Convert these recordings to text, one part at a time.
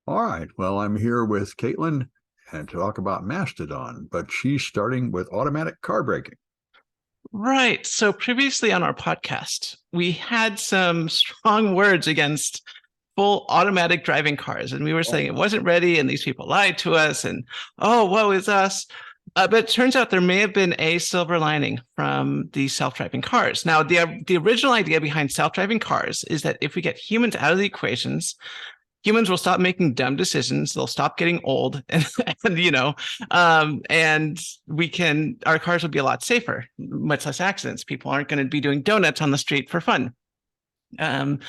All right. Well, I'm here with Caitlin and to talk about Mastodon, but she's starting with automatic car braking. Right. So previously on our podcast, we had some strong words against full automatic driving cars. And we were Oh, saying it wasn't ready and these people lied to us and, oh, woe is us. But it turns out there may have been a silver lining from the self-driving cars. Now, the original idea behind self-driving cars is that if we get humans out of the equations, humans will stop making dumb decisions. They'll stop getting old, and our cars will be a lot safer, much less accidents. People aren't going to be doing donuts on the street for fun. Um,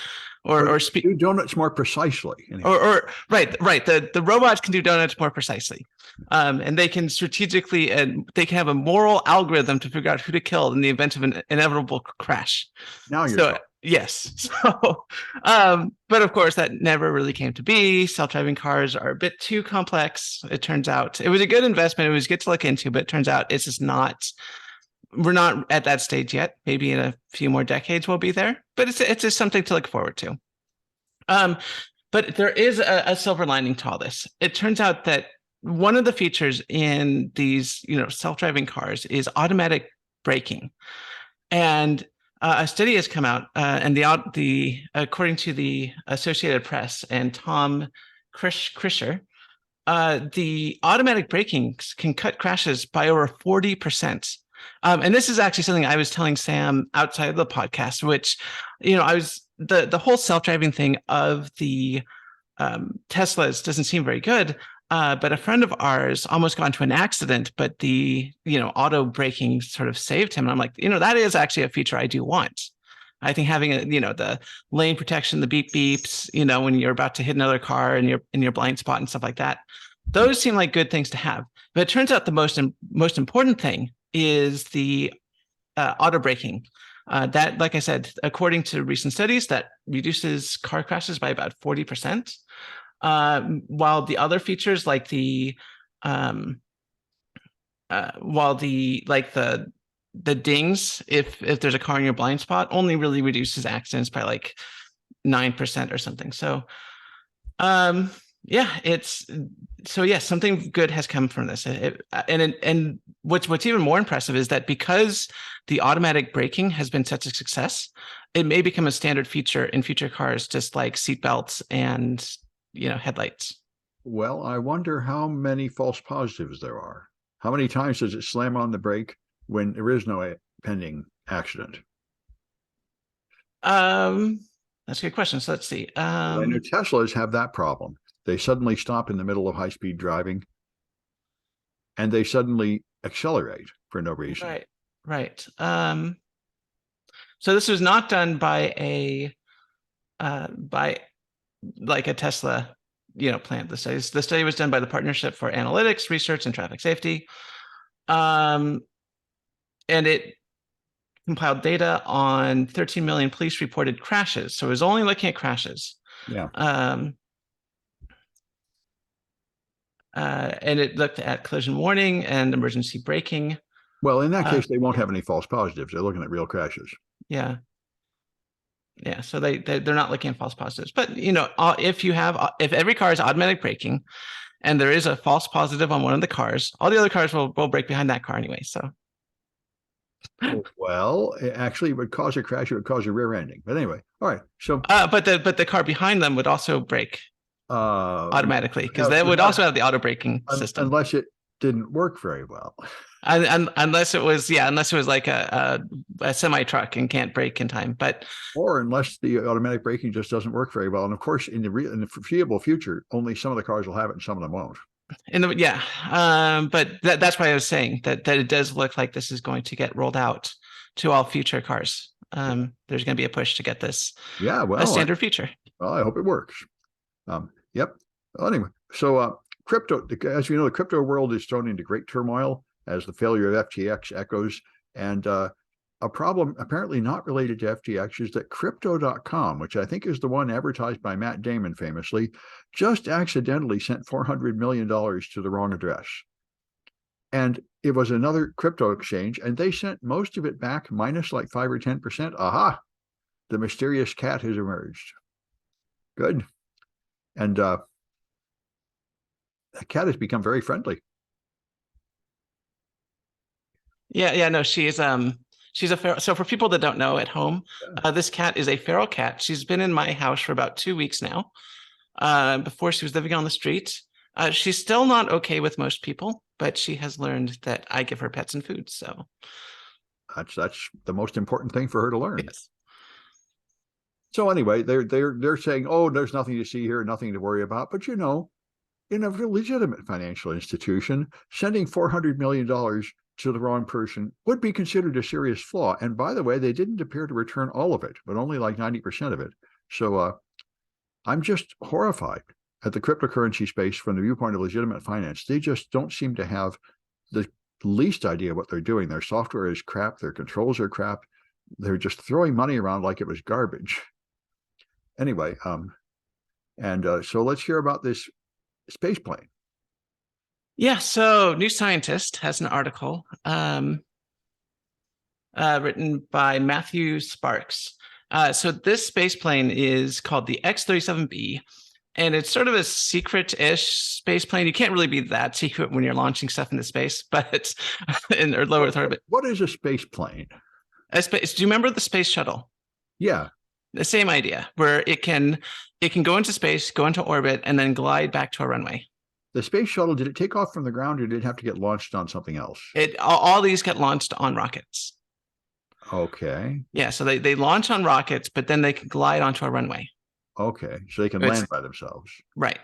or or or speak do donuts more precisely. Anyway. or right. The robots can do donuts more precisely, and they can strategically and they can have a moral algorithm to figure out who to kill in the event of an inevitable crash. Now you're So talking. yes, but of course that never really came to be. Self-driving cars are a bit too complex. It turns out it was a good investment. It was good to look into, but it turns out it's just not. We're not at that stage yet. Maybe in a few more decades we'll be there, but it's just something to look forward to. Um, but there is a silver lining to all this. It turns out that one of the features in these, self-driving cars is automatic braking, and a study has come out, and the according to the Associated Press and Tom Krischer, the automatic braking can cut crashes by over 40%. And this is actually something I was telling Sam outside of the podcast, which, I was the whole self-driving thing of the Teslas doesn't seem very good. But a friend of ours almost got into an accident, but the auto braking sort of saved him. And I'm like, that is actually a feature I do want. I think having the lane protection, the beep beeps, when you're about to hit another car and you're in your blind spot and stuff like that, those seem like good things to have. But it turns out the most important thing is the auto braking. That, like I said, according to recent studies, that reduces car crashes by about 40%. While the other features like the dings, if there's a car in your blind spot, only really reduces accidents by like 9% or something. So something good has come from this. And what's even more impressive is that because the automatic braking has been such a success, it may become a standard feature in future cars, just like seatbelts and headlights. Well, I wonder how many false positives there are. How many times does it slam on the brake when there is no pending accident? That's a good question. So let's see. I know Teslas have that problem. They suddenly stop in the middle of high-speed driving and they suddenly accelerate for no reason. Right. So this was not done by like a Tesla, plant. The study was done by the Partnership for Analytics, Research, and Traffic Safety. And it compiled data on 13 million police reported crashes. So it was only looking at crashes. Yeah. And it looked at collision warning and emergency braking. Well, in that case, they won't have any false positives. They're looking at real crashes. Yeah. So they're not looking at false positives. But if every car is automatic braking, and there is a false positive on one of the cars, all the other cars will brake behind that car anyway. So. Well, it actually would cause a crash. It would cause a rear ending. But anyway, all right. So, but the car behind them would also brake automatically because they would also have the auto braking system. Unless it didn't work very well. And unless it was like a semi truck and can't brake in time, or unless the automatic braking just doesn't work very well. And of course, in the foreseeable future, only some of the cars will have it and some of them won't. But that's why I was saying that it does look like this is going to get rolled out to all future cars. There's going to be a push to get this a standard feature. Well, I hope it works. Yep. Well, anyway, so crypto, as you know, the crypto world is thrown into great turmoil as the failure of FTX echoes. And a problem apparently not related to FTX is that Crypto.com, which I think is the one advertised by Matt Damon famously, just accidentally sent $400 million to the wrong address. And it was another crypto exchange, and they sent most of it back minus like 5 or 10%. Aha! The mysterious cat has emerged. Good. And cat has become very friendly. Yeah, no, she's a feral. So for people that don't know at home, this cat is a feral cat. She's been in my house for about 2 weeks now. Before she was living on the street. She's still not okay with most people, but she has learned that I give her pets and food. So That's the most important thing for her to learn. yes. So anyway, they're saying, oh, there's nothing to see here, nothing to worry about. But in a legitimate financial institution, sending $400 million to the wrong person would be considered a serious flaw. And by the way, they didn't appear to return all of it, but only like 90% of it. So I'm just horrified at the cryptocurrency space from the viewpoint of legitimate finance. They just don't seem to have the least idea what they're doing. Their software is crap. Their controls are crap. They're just throwing money around like it was garbage. Anyway, so let's hear about this space plane. Yeah, so New Scientist has an article written by Matthew Sparks. So this space plane is called the X-37B, and it's sort of a secret-ish space plane. You can't really be that secret when you're launching stuff into space, but it's in or low Earth orbit. What is a space plane? Do you remember the space shuttle? Yeah. The same idea, where it can go into space, go into orbit, and then glide back to a runway. The space shuttle, did it take off from the ground or did it have to get launched on something else? All these get launched on rockets. Okay. Yeah, so they launch on rockets, but then they can glide onto a runway. Okay, so they can land by themselves. Right.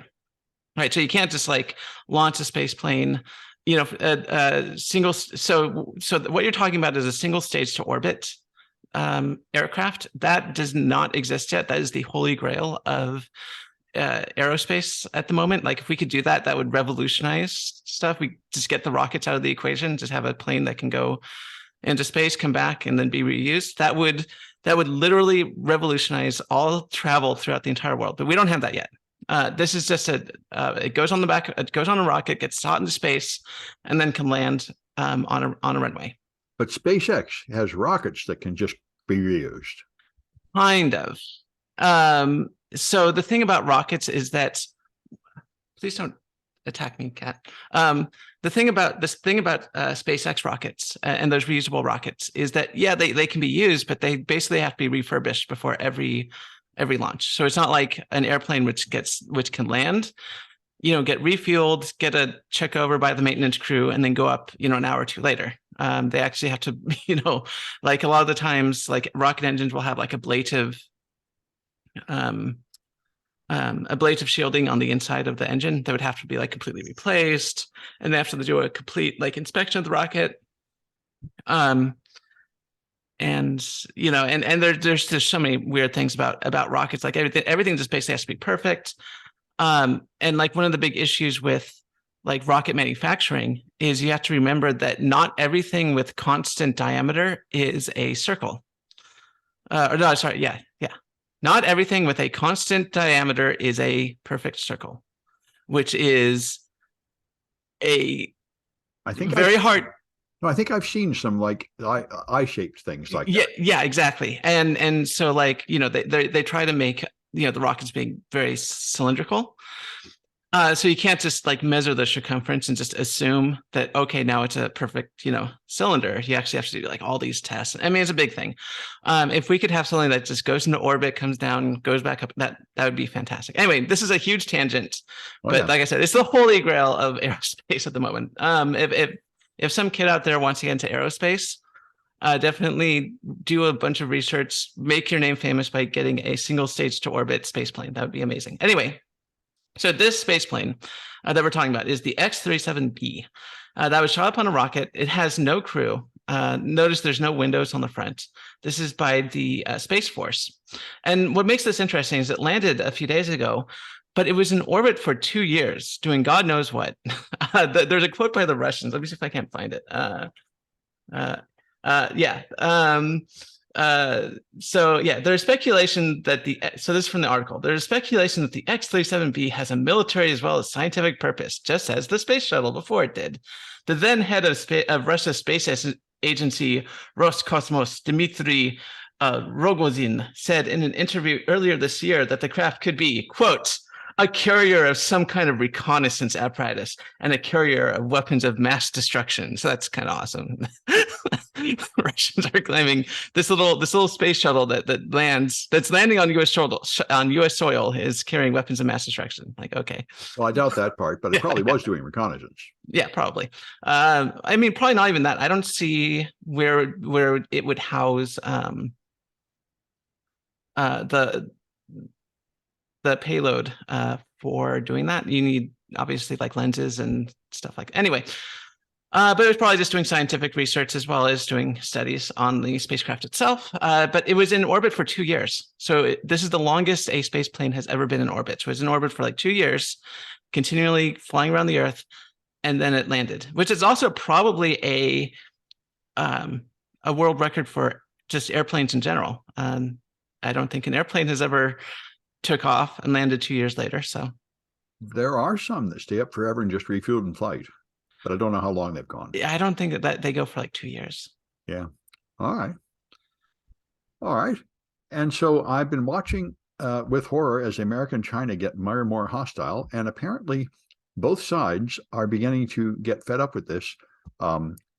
So you can't just like launch a space plane, single. So what you're talking about is a single stage to orbit aircraft that does not exist yet. That is the holy grail of aerospace at the moment. Like if we could do that, that would revolutionize stuff. We just get the rockets out of the equation, just have a plane that can go into space, come back, and then be reused. That would literally revolutionize all travel throughout the entire world. But we don't have that yet. This is just it goes on the back, it goes on a rocket, gets shot into space, and then can land on a runway. But SpaceX has rockets that can just be reused. Kind of. So the thing about rockets is that, please don't attack me, Kat. The thing about SpaceX rockets and those reusable rockets is that they can be used, but they basically have to be refurbished before every launch. So it's not like an airplane which can land, get refueled, get a check over by the maintenance crew, and then go up, an hour or two later. They actually have to, like a lot of the times, like rocket engines will have like ablative shielding on the inside of the engine that would have to be like completely replaced, and they have to do a complete like inspection of the rocket. And there's just so many weird things about rockets. Like everything just basically has to be perfect. And like one of the big issues with like rocket manufacturing is you have to remember that not everything with constant diameter is a circle. Not everything with a constant diameter is a perfect circle, which is very hard. No, I think I've seen some like eye-shaped things like that. Yeah, exactly. And so like, they try to make, the rockets being very cylindrical. So you can't just like measure the circumference and just assume that, okay, now it's a perfect, cylinder. You actually have to do like all these tests. I mean, it's a big thing. If we could have something that just goes into orbit, comes down, goes back up, that would be fantastic. Anyway, this is a huge tangent, but like I said, it's the holy grail of aerospace at the moment. If some kid out there wants to get into aerospace, definitely do a bunch of research, make your name famous by getting a single stage to orbit space plane. That would be amazing. Anyway, so this space plane that we're talking about is the X-37B. That was shot up on a rocket. It has no crew. Notice there's no windows on the front. This is by the Space Force. And what makes this interesting is it landed a few days ago, but it was in orbit for 2 years doing God knows what. There's a quote by the Russians. Let me see if I can't find it. There's speculation that this is from the article. There's speculation that the X-37B has a military as well as scientific purpose, just as the space shuttle before it did. The then head of Russia's space agency, Roscosmos, Dmitry Rogozin, said in an interview earlier this year that the craft could be, quote, a courier of some kind of reconnaissance apparatus and a courier of weapons of mass destruction. So that's kind of awesome. Russians are claiming this little space shuttle that's landing on U.S. soil is carrying weapons of mass destruction. Like, okay. Well, I doubt that part, but it probably was doing reconnaissance. Yeah, probably. I mean, probably not even that. I don't see where it would house the payload for doing that. You need obviously like lenses and stuff like. Anyway, but it was probably just doing scientific research as well as doing studies on the spacecraft itself. But it was in orbit for 2 years. So this is the longest a space plane has ever been in orbit. So it was in orbit for like 2 years, continually flying around the Earth, and then it landed, which is also probably a world record for just airplanes in general. I don't think an airplane has ever took off and landed 2 years later. So there are some that stay up forever and just refueled in flight, but I don't know how long they've gone. I don't think that they go for like 2 years. Yeah. All right. And so I've been watching with horror as America and China get more and more hostile, and apparently both sides are beginning to get fed up with this.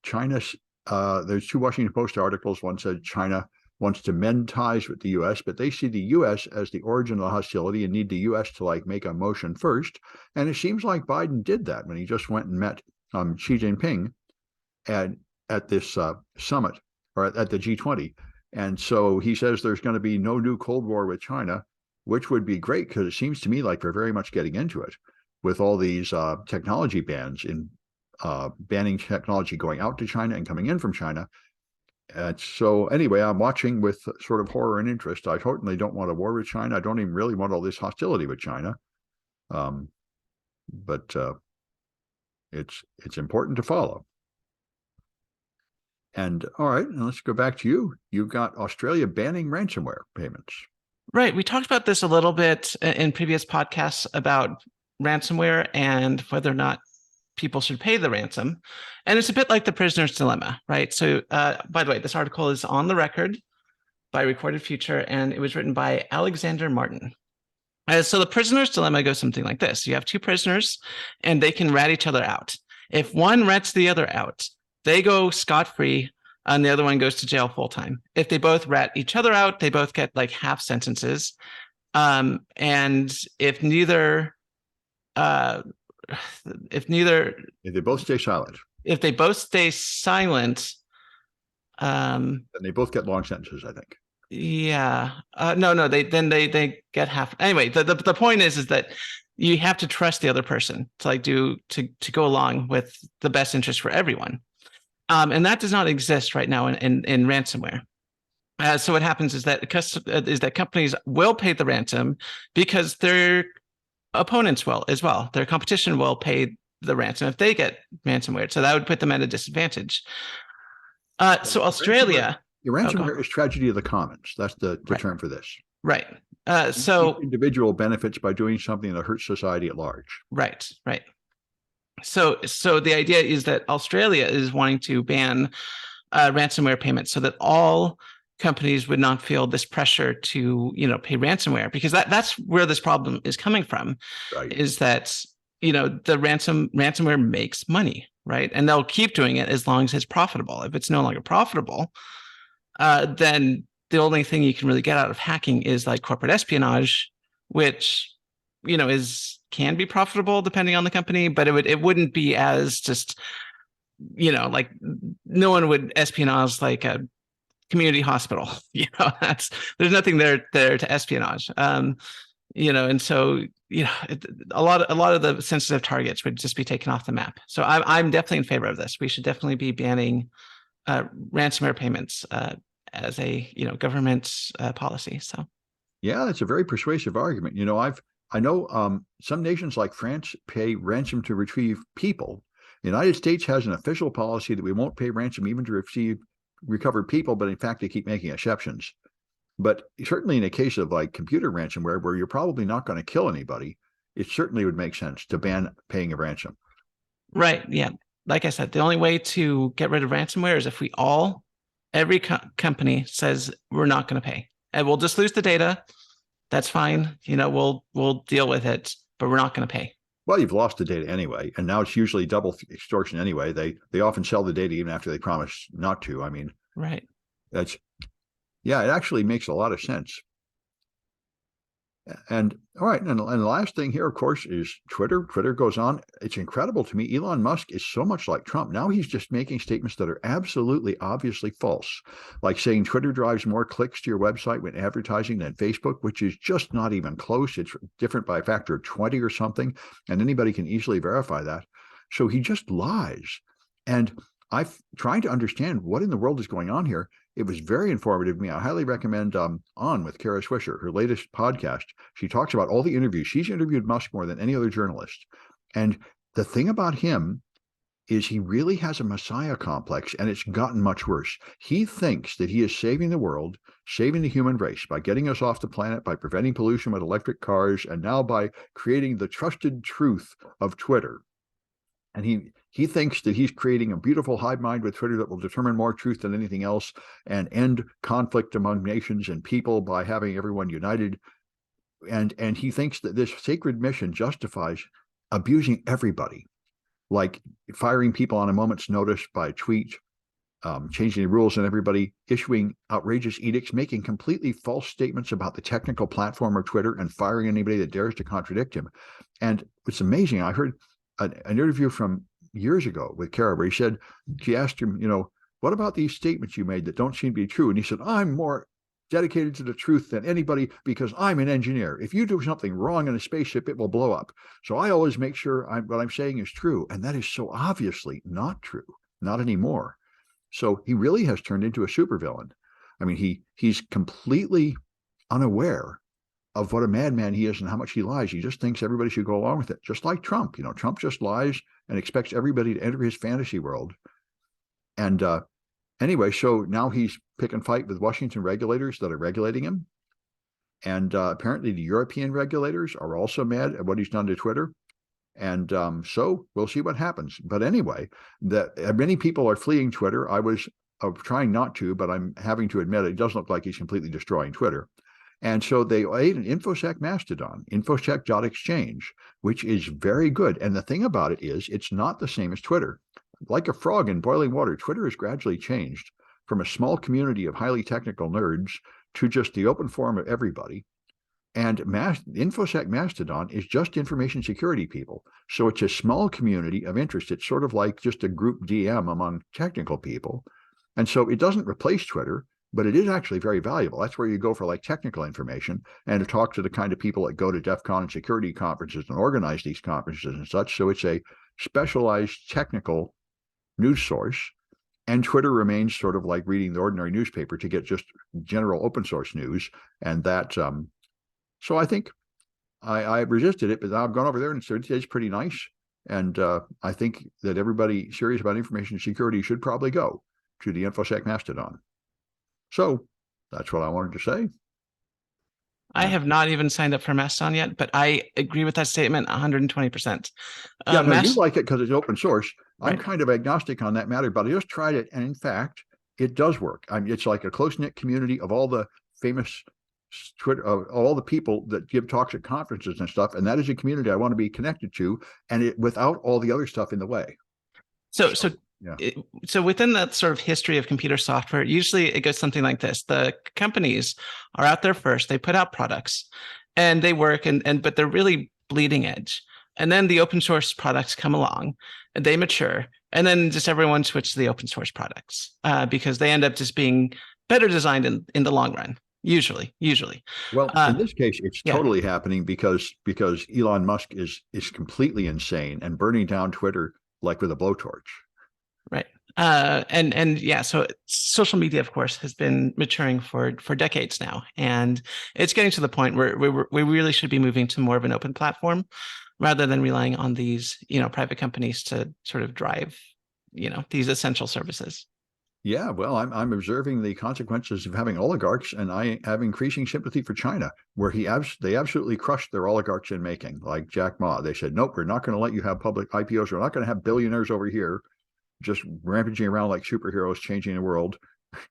China's there's 2 Washington Post articles. One said China wants to mend ties with the U.S., but they see the U.S. as the origin of the hostility and need the U.S. to like make a motion first. And it seems like Biden did that when he just went and met Xi Jinping at this summit, or at the G20. And so he says there's going to be no new Cold War with China, which would be great because it seems to me like we're very much getting into it with all these technology bans in banning technology going out to China and coming in from China. And so anyway, I'm watching with sort of horror and interest. I certainly don't want a war with China. I don't even really want all this hostility with China. But it's important to follow. And all right, now let's go back to you. You've got Australia banning ransomware payments. Right. We talked about this a little bit in previous podcasts about ransomware and whether or not people should pay the ransom. And it's a bit like the prisoner's dilemma, right? So, by the way, this article is on the record by Recorded Future, and it was written by Alexander Martin. So the prisoner's dilemma goes something like this. You have 2 prisoners, and they can rat each other out. If one rats the other out, they go scot-free, and the other one goes to jail full-time. If they both rat each other out, they both get like half sentences. And if they both stay silent, then they both get long sentences, I think. Yeah. No, they get half. Anyway, the point is that you have to trust the other person to like to go along with the best interest for everyone. And that does not exist right now in ransomware. So what happens is that companies will pay the ransom because their opponents will as well. Their competition will pay the ransom if they get ransomware. So that would put them at a disadvantage. So Australia. The ransomware is tragedy of the commons. That's the term for this. Right. So each individual benefits by doing something that hurts society at large. Right. So the idea is that Australia is wanting to ban ransomware payments so that all companies would not feel this pressure to, pay ransomware, because that's where this problem is coming from, right? Is that, the ransomware makes money, right? And they'll keep doing it as long as it's profitable. If it's no longer profitable, then the only thing you can really get out of hacking is like corporate espionage, which, can be profitable depending on the company, but it wouldn't be as just, like no one would espionage like a community hospital. There's nothing there to espionage. And so a lot of the sensitive targets would just be taken off the map. So I'm definitely in favor of this. We should definitely be banning ransomware payments as a government policy. So yeah, that's a very persuasive argument. I know some nations like France pay ransom to retrieve people. The United States has an official policy that we won't pay ransom even to recover people, but in fact, they keep making exceptions. But certainly in a case of like computer ransomware, where you're probably not going to kill anybody, it certainly would make sense to ban paying a ransom. Right. Yeah. Like I said, the only way to get rid of ransomware is if every company says we're not going to pay, and we'll just lose the data. That's fine. We'll deal with it. but we're not going to pay. Well, you've lost the data anyway, and now it's usually double extortion anyway. They often sell the data even after they promise not to. I mean, Right. that's yeah, it actually makes a lot of sense. And all right, and the last thing here, of course, is Twitter. Twitter goes on. It's incredible to me. Elon Musk is so much like Trump. Now he's just making statements that are absolutely obviously false, like saying Twitter drives more clicks to your website when advertising than Facebook, which is just not even close. It's different by a factor of 20 or something, and anybody can easily verify that. So he just lies. And I'm trying to understand what in the world is going on here. It was very informative to me. I highly recommend On with Kara Swisher, her latest podcast. She talks about all the interviews. She's interviewed Musk more than any other journalist. And the thing about him is he really has a messiah complex, and it's gotten much worse. He thinks that he is saving the world, saving the human race by getting us off the planet, by preventing pollution with electric cars, and now by creating the trusted truth of Twitter. And he thinks that he's creating a beautiful hive mind with Twitter that will determine more truth than anything else and end conflict among nations and people by having everyone united. And he thinks that this sacred mission justifies abusing everybody, like firing people on a moment's notice by tweet, changing the rules, and everybody issuing outrageous edicts, making completely false statements about the technical platform of Twitter, and firing anybody that dares to contradict him. And it's amazing. I heard an interview from years ago with Kara where she asked him, what about these statements you made that don't seem to be true? And he said, I'm more dedicated to the truth than anybody because I'm an engineer. If you do something wrong in a spaceship, it will blow up. So I always make sure what I'm saying is true. And that is so obviously not true, not anymore. So he really has turned into a supervillain. I mean, he's completely unaware of what a madman he is and how much he lies. He just thinks everybody should go along with it, just like Trump. Trump just lies and expects everybody to enter his fantasy world. And anyway, so now he's pick and fight with Washington regulators that are regulating him. And apparently the European regulators are also mad at what he's done to Twitter. And so we'll see what happens. But anyway, many people are fleeing Twitter. I was trying not to, but I'm having to admit it doesn't look like he's completely destroying Twitter. And so they made an Infosec Mastodon, Infosec.exchange, which is very good. And the thing about it is it's not the same as Twitter. Like a frog in boiling water, Twitter has gradually changed from a small community of highly technical nerds to just the open forum of everybody. And Infosec Mastodon is just information security people. So it's a small community of interest. It's sort of like just a group DM among technical people. And so it doesn't replace Twitter, but it is actually very valuable. That's where you go for like technical information and to talk to the kind of people that go to DEF CON and security conferences and organize these conferences and such. So it's a specialized technical news source. And Twitter remains sort of like reading the ordinary newspaper to get just general open source news. And that, so I think I resisted it, but I've gone over there and it's pretty nice. And I think that everybody serious about information security should probably go to the Infosec Mastodon. So that's what I wanted to say. I have not even signed up for Mastodon yet, but I agree with that statement 120%. Yeah, no, you like it because it's open source. I'm Right. kind of agnostic on that matter, but I just tried it. And in fact, it does work. I mean, it's like a close-knit community of all the famous Twitter, all the people that give talks at conferences and stuff. And that is a community I want to be connected to, and it without all the other stuff in the way. So Yeah. So within that sort of history of computer software, usually it goes something like this. The companies are out there first, they put out products and they work but they're really bleeding edge. And then the open source products come along and they mature. And then just everyone switches to the open source products because they end up just being better designed in the long run. Usually. Well, in this case, it's yeah. totally happening because Elon Musk is completely insane and burning down Twitter like with a blowtorch. Right. And yeah, so social media, of course, has been maturing for decades now, and it's getting to the point where we really should be moving to more of an open platform rather than relying on these, private companies to sort of drive, these essential services. Yeah, well, I'm observing the consequences of having oligarchs, and I have increasing sympathy for China, where they absolutely crushed their oligarchs in making, like Jack Ma. They said, nope, we're not going to let you have public IPOs. We're not going to have billionaires over here just rampaging around like superheroes changing the world.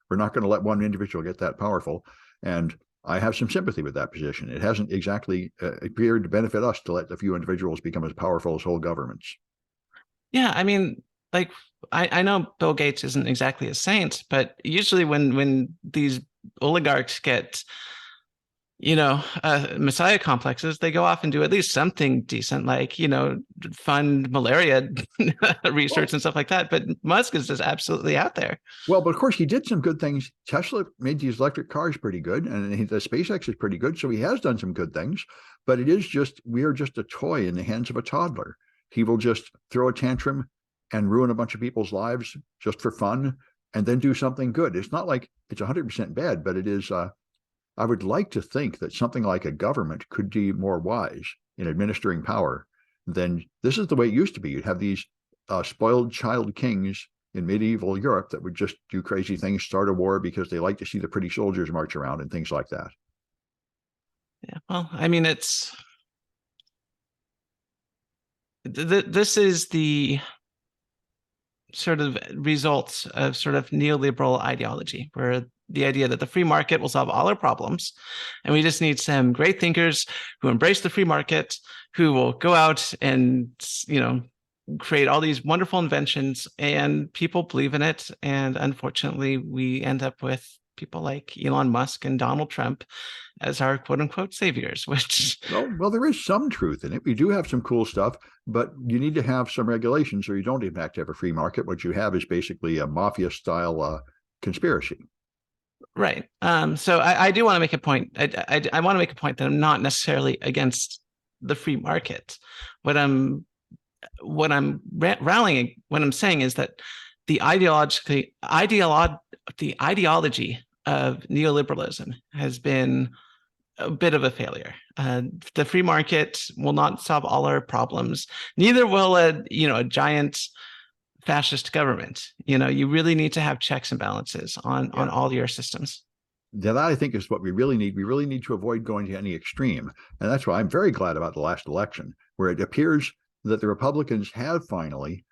We're not going to let one individual get that powerful. And I have some sympathy with that position. It hasn't exactly appeared to benefit us to let a few individuals become as powerful as whole governments. Yeah, I mean, like I know Bill Gates isn't exactly a saint, but usually when these oligarchs get, messiah complexes, they go off and do at least something decent, like, fund malaria research Well, and stuff like that. But Musk is just absolutely out there. well, but of course he did some good things. Tesla made these electric cars pretty good, and the SpaceX is pretty good. So he has done some good things. But it is just we are just a toy in the hands of a toddler. He will just throw a tantrum and ruin a bunch of people's lives just for fun, and then do something good. It's not like it's 100% bad, but it is. I would like to think that something like a government could be more wise in administering power than this is the way it used to be. You'd have these spoiled child kings in medieval Europe that would just do crazy things, start a war because they like to see the pretty soldiers march around and things like that. Yeah, well, I mean, this is the sort of results of sort of neoliberal ideology, where the idea that the free market will solve all our problems, and we just need some great thinkers who embrace the free market, who will go out and create all these wonderful inventions, and people believe in it. And unfortunately, we end up with people like Elon Musk and Donald Trump as our quote unquote saviors, which well, there is some truth in it. We do have some cool stuff, but you need to have some regulations or you don't in fact have a free market. What you have is basically a mafia style conspiracy. right. So I do want to make a point. I want to make a point that I'm not necessarily against the free market. What I'm rallying, what I'm saying is that the ideology of neoliberalism has been a bit of a failure. The free market will not solve all our problems. Neither will a giant fascist government. You really need to have checks and balances on all your systems. That I think is what we really need. We really need to avoid going to any extreme. And that's why I'm very glad about the last election, where it appears that the Republicans have finally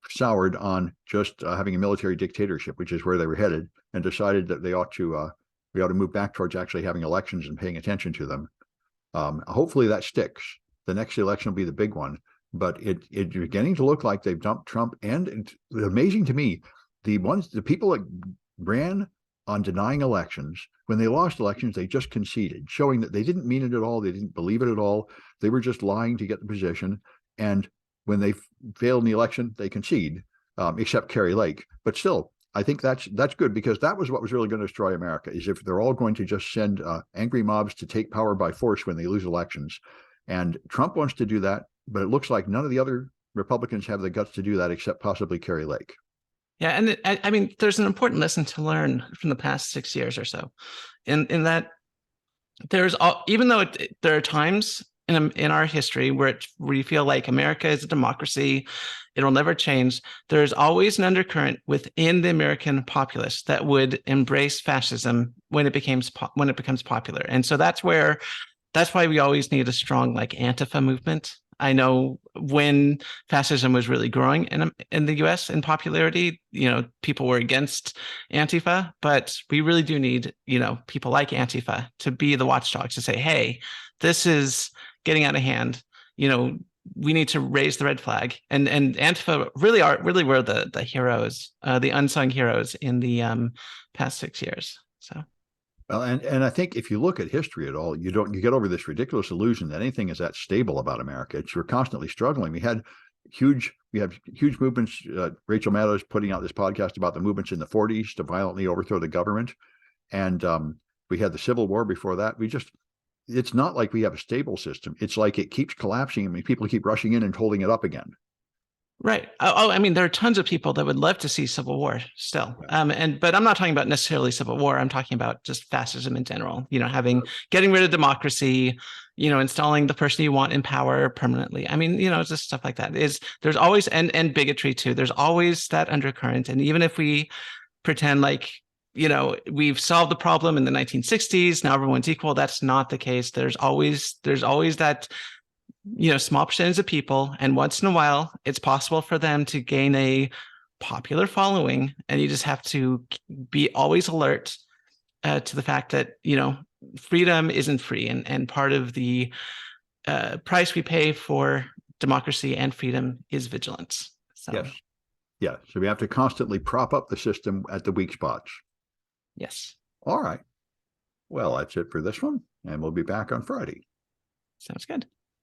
soured on just having a military dictatorship, which is where they were headed, and decided that we ought to move back towards actually having elections and paying attention to them. Hopefully that sticks. The next election will be the big one, but it's beginning to look like they've dumped Trump. And it's amazing to me, the people that ran on denying elections, when they lost elections, they just conceded, showing that they didn't mean it at all. They didn't believe it at all. They were just lying to get the position. And when they fail in the election, they concede, except Kerry Lake. But still, I think that's good, because that was what was really going to destroy America, is if they're all going to just send angry mobs to take power by force when they lose elections. And Trump wants to do that, but it looks like none of the other Republicans have the guts to do that, except possibly Kerry Lake. Yeah, and I mean, there's an important lesson to learn from the past 6 years or so, in that even though there are times in our history where we feel like America is a democracy, it'll never change. There's always an undercurrent within the American populace that would embrace fascism when it becomes popular, and so that's why we always need a strong Antifa movement. I know when fascism was really growing in the US in popularity, people were against Antifa, but we really do need, people like Antifa to be the watchdogs, to say, hey, this is getting out of hand. We need to raise the red flag. And Antifa really were the heroes, the unsung heroes in the past 6 years. So. Well, and I think if you look at history at all, you get over this ridiculous illusion that anything is that stable about America. We're constantly struggling. We have huge movements. Rachel Maddow's putting out this podcast about the movements in the 40s to violently overthrow the government. And we had the Civil War before that. It's not like we have a stable system. It's like it keeps collapsing. I mean, people keep rushing in and holding it up again. Right. Oh, I mean, there are tons of people that would love to see civil war still. But I'm not talking about necessarily civil war. I'm talking about just fascism in general, getting rid of democracy, installing the person you want in power permanently. I mean, just stuff like that. There's always, and bigotry too. There's always that undercurrent. And even if we pretend we've solved the problem in the 1960s, now everyone's equal, that's not the case. There's always that small percentage of people, and once in a while it's possible for them to gain a popular following, and you just have to be always alert to the fact that freedom isn't free, and part of the price we pay for democracy and freedom is vigilance. So Yes. Yeah. So we have to constantly prop up the system at the weak spots. yes, All right. Well, that's it for this one, and we'll be back on Friday. sounds good.